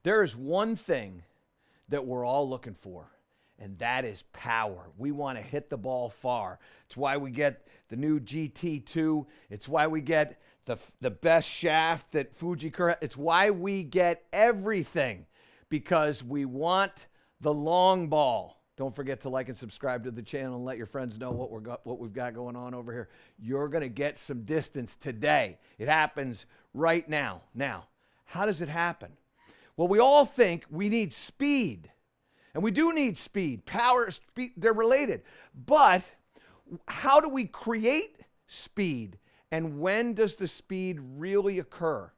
There is one thing that we're all looking for, and that is power. We want to hit the ball far. It's why we get the new GT2. It's why we get the best shaft that Fuji. It's why we get everything, because we want the long ball. Don't forget to like and subscribe to the channel and let your friends know what we've got going on over here. You're going to get some distance today. It happens right now. Now, how does it happen? Well, we all think we need speed. And we do need speed. Power, speed, they're related. But how do we create speed? And when does the speed really occur?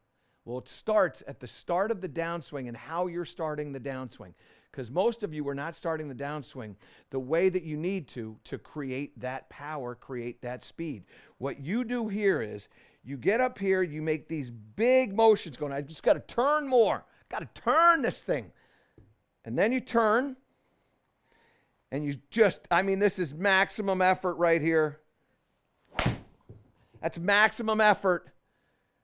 Well, it starts at the start of the downswing and how you're starting the downswing. Because most of you are not starting the downswing the way that you need to create that power, create that speed. What you do here is you get up here, you make these big motions going, I just got to turn more. Got to turn this thing. And then you turn, and you just, I mean, this is maximum effort right here. That's maximum effort.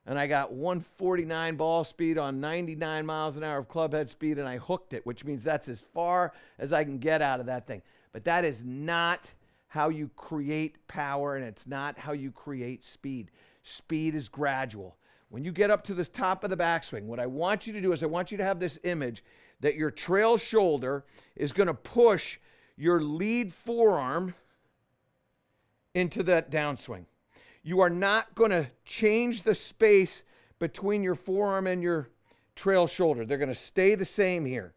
And I got 149 ball speed on 99 miles an hour of club head speed, and I hooked it, which means that's as far as I can get out of that thing. But that is not how you create power, and it's not how you create speed. Speed is gradual. When you get up to the top of the backswing, what I want you to do is I want you to have this image that your trail shoulder is going to push your lead forearm into that downswing. You are not going to change the space between your forearm and your trail shoulder. They're going to stay the same here.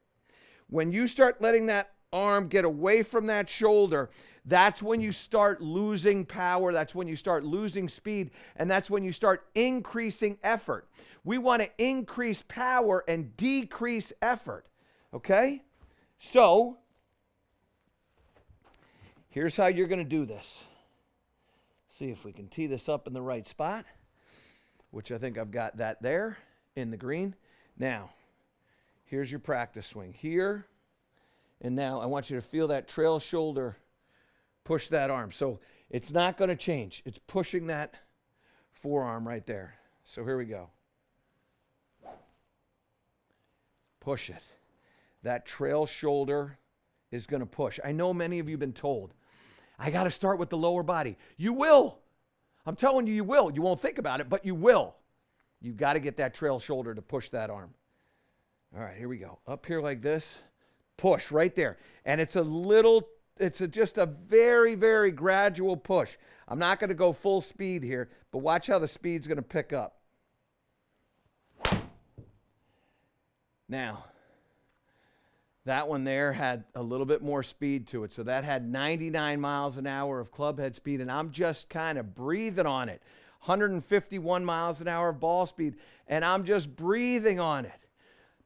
When you start letting that arm get away from that shoulder, that's when you start losing power. That's when you start losing speed. And that's when you start increasing effort. We want to increase power and decrease effort. Okay? So, here's how you're going to do this. See if we can tee this up in the right spot, which I think I've got that there in the green. Now, here's your practice swing. Here, and now I want you to feel that trail shoulder push that arm. So it's not going to change. It's pushing that forearm right there. So here we go. Push it. That trail shoulder is going to push. I know many of you have been told, I got to start with the lower body. You will. I'm telling you, you will. You won't think about it, but you will. You've got to get that trail shoulder to push that arm. All right, here we go. Up here like this. Push right there. And it's just a very, very gradual push. I'm not going to go full speed here, but watch how the speed's going to pick up. Now, that one there had a little bit more speed to it. So that had 99 miles an hour of club head speed, and I'm just kind of breathing on it. 151 miles an hour of ball speed, and I'm just breathing on it.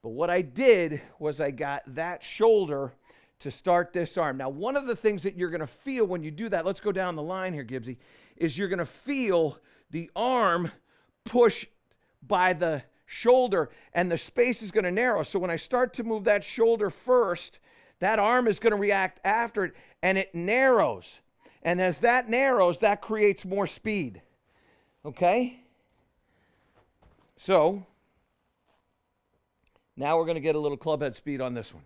But what I did was I got that shoulder to start this arm. Now, one of the things that you're going to feel when you do that, let's go down the line here, Gibbsy, is you're going to feel the arm push by the shoulder, and the space is going to narrow. So when I start to move that shoulder first, that arm is going to react after it, and it narrows. And as that narrows, that creates more speed. Okay? So, now we're going to get a little club head speed on this one.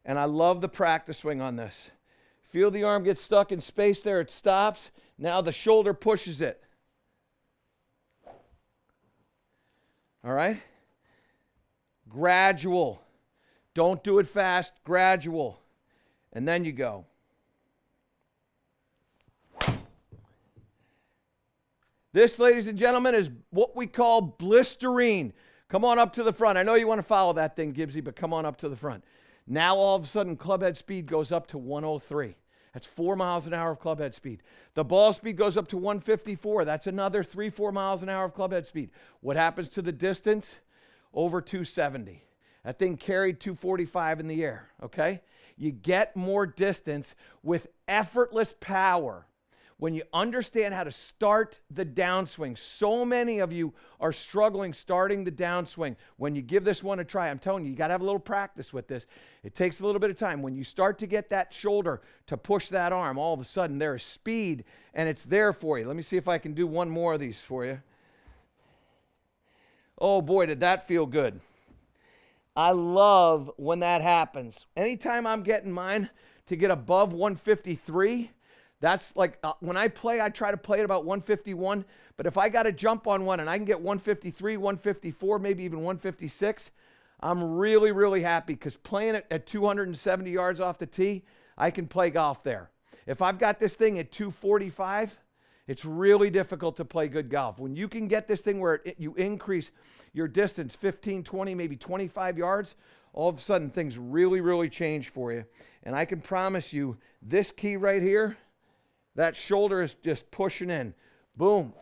And I love the practice swing on this. Feel the arm get stuck in space there. It stops. Now the shoulder pushes it. All right? Gradual. Don't do it fast. Gradual. And then you go. This, ladies and gentlemen, is what we call blistering. Come on up to the front. I know you want to follow that thing, Gibbsy, but come on up to the front. Now, all of a sudden, club head speed goes up to 103. That's 4 miles an hour of club head speed. The ball speed goes up to 154. That's another 3-4 miles an hour of club head speed. What happens to the distance? Over 270. That thing carried 245 in the air, okay? You get more distance with effortless power when you understand how to start the downswing. So many of you are struggling starting the downswing. When you give this one a try, I'm telling you, you got to have a little practice with this. It takes a little bit of time. When you start to get that shoulder to push that arm, all of a sudden there is speed, and it's there for you. Let me see if I can do one more of these for you. Oh boy, did that feel good. I love when that happens. Anytime I'm getting mine to get above 153, that's like when I play, I try to play at about 151. But if I got to jump on one and I can get 153, 154, maybe even 156, I'm really, really happy because playing it at 270 yards off the tee, I can play golf there. If I've got this thing at 245, it's really difficult to play good golf. When you can get this thing where you increase your distance 15, 20, maybe 25 yards, all of a sudden things really, really change for you. And I can promise you, this key right here, that shoulder is just pushing in. Boom.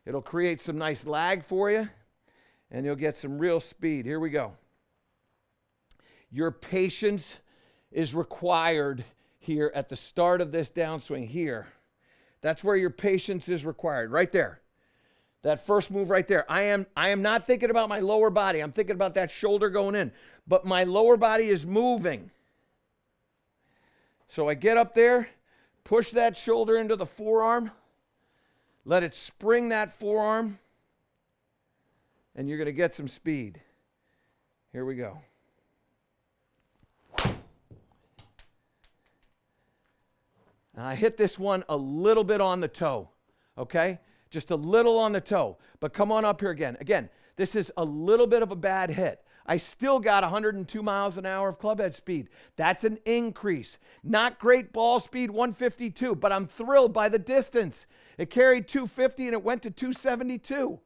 It'll create some nice lag for you, and you'll get some real speed. Here we go. Your patience is required here at the start of this downswing here. That's where your patience is required, right there. That first move right there. I am not thinking about my lower body. I'm thinking about that shoulder going in. But my lower body is moving. So I get up there, push that shoulder into the forearm, let it spring that forearm, and you're going to get some speed. Here we go. And I hit this one a little bit on the toe, okay? Just a little on the toe. But come on up here again. Again, this is a little bit of a bad hit. I still got 102 miles an hour of clubhead speed. That's an increase. Not great ball speed, 152, but I'm thrilled by the distance. It carried 250 and it went to 272.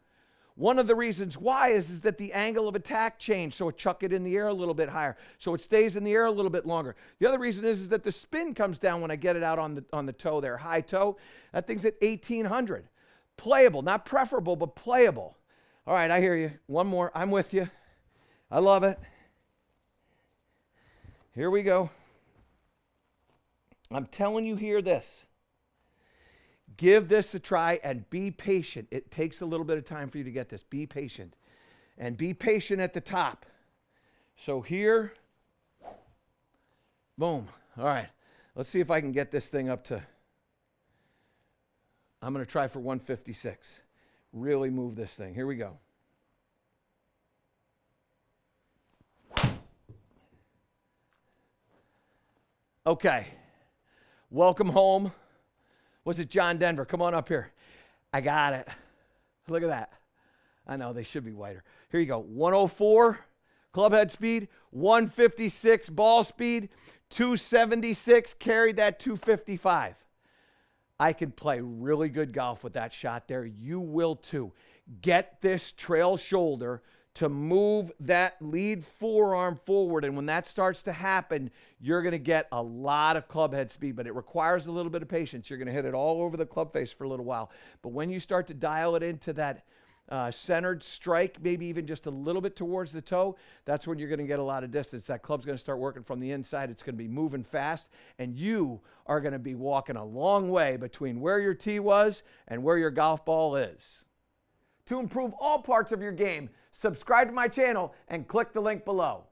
One of the reasons why is that the angle of attack changed, so it chuck it in the air a little bit higher, so it stays in the air a little bit longer. The other reason is that the spin comes down when I get it out on the toe there, high toe. That thing's at 1,800. Playable, not preferable, but playable. All right, I hear you. One more. I'm with you. I love it. Here we go. I'm telling you here this. Give this a try and be patient. It takes a little bit of time for you to get this. Be patient. And be patient at the top. So here, boom. All right. Let's see if I can get this thing up to, I'm going to try for 156. Really move this thing. Here we go. Okay. Welcome home. Was it John Denver? Come on up here. I got it. Look at that. I know they should be wider. Here you go. 104 clubhead speed, 156 ball speed, 276 carried that 255. I can play really good golf with that shot there. You will too. Get this trail shoulder to move that lead forearm forward. And when that starts to happen, you're going to get a lot of clubhead speed, but it requires a little bit of patience. You're going to hit it all over the club face for a little while. But when you start to dial it into that centered strike, maybe even just a little bit towards the toe, that's when you're going to get a lot of distance. That club's going to start working from the inside. It's going to be moving fast, and you are going to be walking a long way between where your tee was and where your golf ball is. To improve all parts of your game, subscribe to my channel and click the link below.